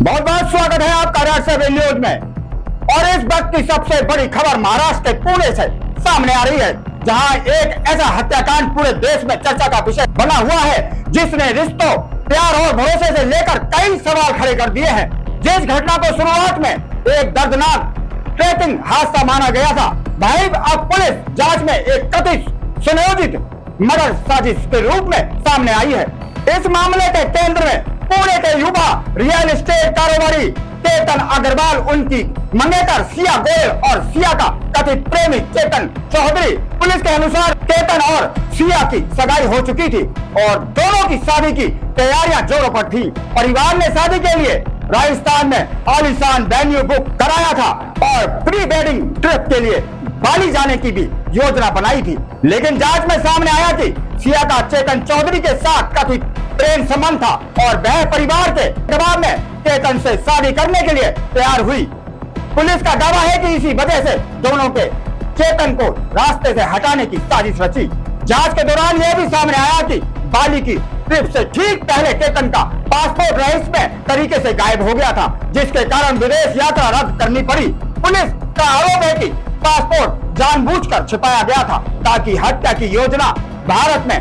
बहुत बहुत स्वागत है आपका राष्ट्र न्यूज में। और इस वक्त की सबसे बड़ी खबर महाराष्ट्र के पुणे से सामने आ रही है, जहां एक ऐसा हत्याकांड पूरे देश में चर्चा का विषय बना हुआ है, जिसने रिश्तों, प्यार और भरोसे से लेकर कई सवाल खड़े कर दिए हैं। जिस घटना को शुरुआत में एक दर्दनाक ट्रैकिंग हादसा माना गया था, वहीं अब पुलिस जांच में एक कथित सुनियोजित मर्डर साजिश के रूप में सामने आई है। इस मामले के केंद्र में पुणे के युवा रियल एस्टेट कारोबारी चेतन अग्रवाल, उनकी मंगेतर सिया गोयल और सिया का कथित प्रेमी चेतन चौधरी। पुलिस के अनुसार चेतन और सिया की सगाई हो चुकी थी और दोनों की शादी की तैयारियां जोरों पर थी। परिवार ने शादी के लिए राजस्थान में आलीशान वेन्यू बुक कराया था और प्री वेडिंग ट्रिप के लिए बाली जाने की भी योजना बनाई थी। लेकिन जांच में सामने आया कि सिया का चेतन चौधरी के साथ कथित प्रेम संबंध था और वह परिवार के दबाव में चेतन से शादी करने के लिए तैयार हुई। पुलिस का दावा है कि इसी वजह से दोनों के चेतन को रास्ते से हटाने की साजिश रची। जांच के दौरान यह भी सामने आया कि बाली की ट्रिप से ठीक पहले चेतन का पासपोर्ट रहस्यमय तरीके से गायब हो गया था, जिसके कारण विदेश यात्रा रद्द करनी पड़ी। पुलिस का आरोप है कि पासपोर्ट जानबूझकर छिपाया गया था ताकि हत्या की योजना भारत में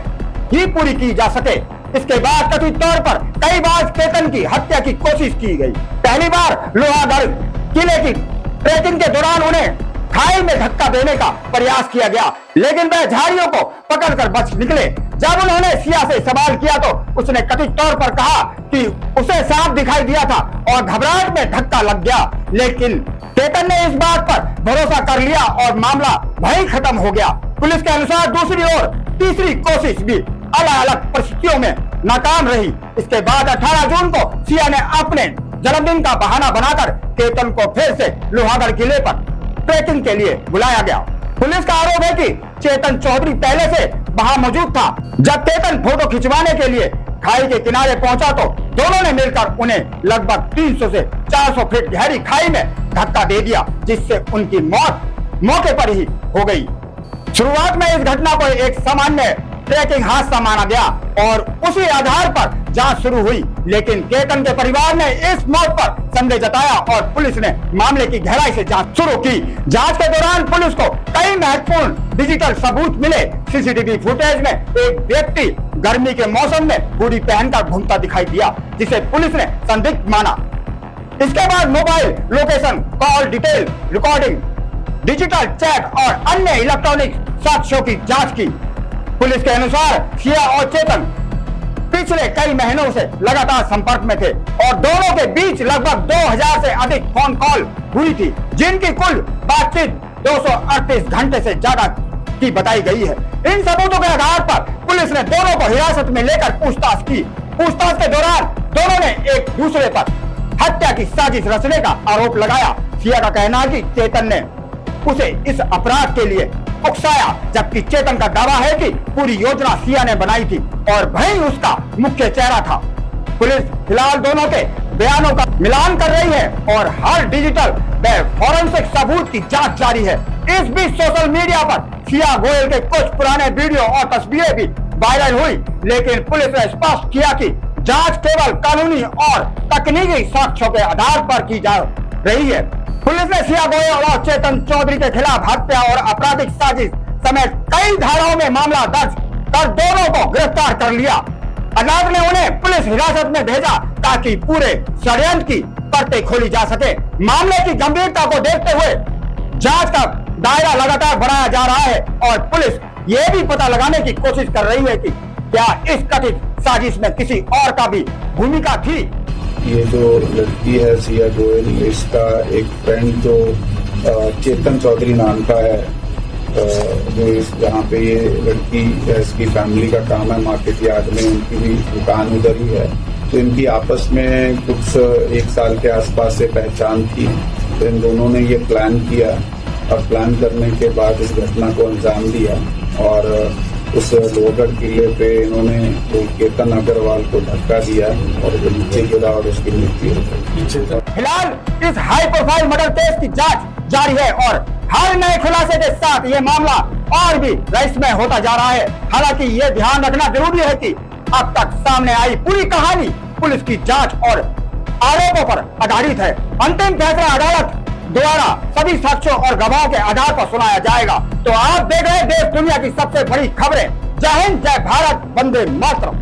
ही पूरी की जा सके। इसके बाद कथित तौर पर कई बार चेतन की हत्या की कोशिश की गई। पहली बार लोहागढ़ किले की ट्रेकिंग के दौरान उन्हें खाई में धक्का देने का प्रयास किया गया, लेकिन वह झाड़ियों को पकड़कर बच निकले। जब उन्होंने सिया से सवाल किया तो उसने कथित तौर पर कहा कि उसे सांप दिखाई दिया था और घबराहट में धक्का लग गया, लेकिन चेतन ने इस बात पर भरोसा कर लिया और मामला वहीं खत्म हो गया। पुलिस के अनुसार दूसरी और तीसरी कोशिश भी अलग अलग परिस्थितियों में नाकाम रही। इसके बाद 18 जून को सिया ने अपने जन्मदिन का बहाना बनाकर चेतन को फिर से लोहागढ़ किले पर ट्रेकिंग के लिए बुलाया गया। पुलिस का आरोप है कि चेतन चौधरी पहले से वहां मौजूद था। जब चेतन फोटो खिंचवाने के लिए खाई के किनारे पहुंचा तो दोनों ने मिलकर उन्हें लगभग 300 से 400 फीट गहरी खाई में धक्का दे दिया, जिससे उनकी मौत मौके पर ही हो गई। शुरुआत में इस घटना को एक सामान्य ट्रैकिंग हादसा माना गया और उसी आधार पर जांच शुरू हुई, लेकिन चेतन के परिवार ने इस मौत पर संदेह जताया और पुलिस ने मामले की गहराई से जांच शुरू की। जांच के दौरान पुलिस को कई महत्वपूर्ण डिजिटल सबूत मिले। सीसीटीवी फुटेज में एक व्यक्ति गर्मी के मौसम में हुडी पहनकर घूमता दिखाई दिया, जिसे पुलिस ने संदिग्ध माना। इसके बाद mobile location, call detail recording, digital chat और अन्य इलेक्ट्रॉनिक साक्ष्यों की जांच की। पुलिस के अनुसार सिया और चेतन पिछले कई महीनों से लगातार संपर्क में थे और दोनों के बीच लगभग 2000 से अधिक फोन कॉल हुई थी, जिनकी कुल बातचीत 238 घंटे से ज्यादा की बताई गई है। इन सबूतों के आधार पर पुलिस ने दोनों को हिरासत में लेकर पूछताछ की। पूछताछ के दौरान दोनों ने एक दूसरे पर हत्या की साजिश रचने का आरोप लगाया। सिया का कहना है कि चेतन ने उसे इस अपराध के लिए उकसाया, जबकि चेतन का दावा है कि पूरी योजना सिया ने बनाई थी और वही उसका मुख्य चेहरा था। पुलिस फिलहाल दोनों के बयानों का मिलान कर रही है और हर डिजिटल व फॉरेंसिक सबूत की जांच जारी है। इस बीच सोशल मीडिया पर सिया गोयल के कुछ पुराने वीडियो और तस्वीरें भी वायरल हुई, लेकिन पुलिस ने स्पष्ट किया कि जांच केवल कानूनी और तकनीकी साक्ष्यों के आधार पर की जा रही है। पुलिस ने सिया गोयल और चेतन चौधरी के खिलाफ हत्या और आपराधिक साजिश समेत कई धाराओं में मामला दर्ज कर दोनों को गिरफ्तार कर लिया। अदालत ने उन्हें पुलिस हिरासत में भेजा ताकि पूरे षड्यंत्र की परतें खोली जा सके। मामले की गंभीरता को देखते हुए जांच का दायरा लगातार बढ़ाया जा रहा है और पुलिस ये भी पता लगाने की कोशिश कर रही है कि क्या इस कथित साजिश में किसी और का भी भूमिका थी। ये जो लड़की है सिया गोयल, इसका एक फ्रेंड जो चेतन चौधरी नाम का है, जो जहाँ पे ये लड़की इसकी फैमिली का काम है मार्केट यार्ड में, उनकी भी दुकान उधर ही है। तो इनकी आपस में कुछ 1 साल के आसपास से पहचान थी। तो इन दोनों ने ये प्लान किया और प्लान करने के बाद इस घटना को अंजाम दिया और उस लोहगढ़ किले पे इन्होंने चेतन अग्रवाल को धक्का दिया और वो नीचे गिरा और उसकी मृत्यु हो गई। फिलहाल इस हाई प्रोफाइल मर्डर केस की जांच जारी है और हर नए खुलासे के साथ ये मामला और भी रहस्यमय होता जा रहा है। हालांकि ये ध्यान रखना जरूरी है कि अब तक सामने आई पूरी कहानी पुलिस की जांच और आरोपों पर आधारित है। अंतिम फैसला अदालत द्वारा सभी साक्ष्यों और गवाहों के आधार पर सुनाया जाएगा। तो आप देख रहे हैं देश दुनिया की सबसे बड़ी खबरें। जय हिंद, जय भारत, वंदे मातरम।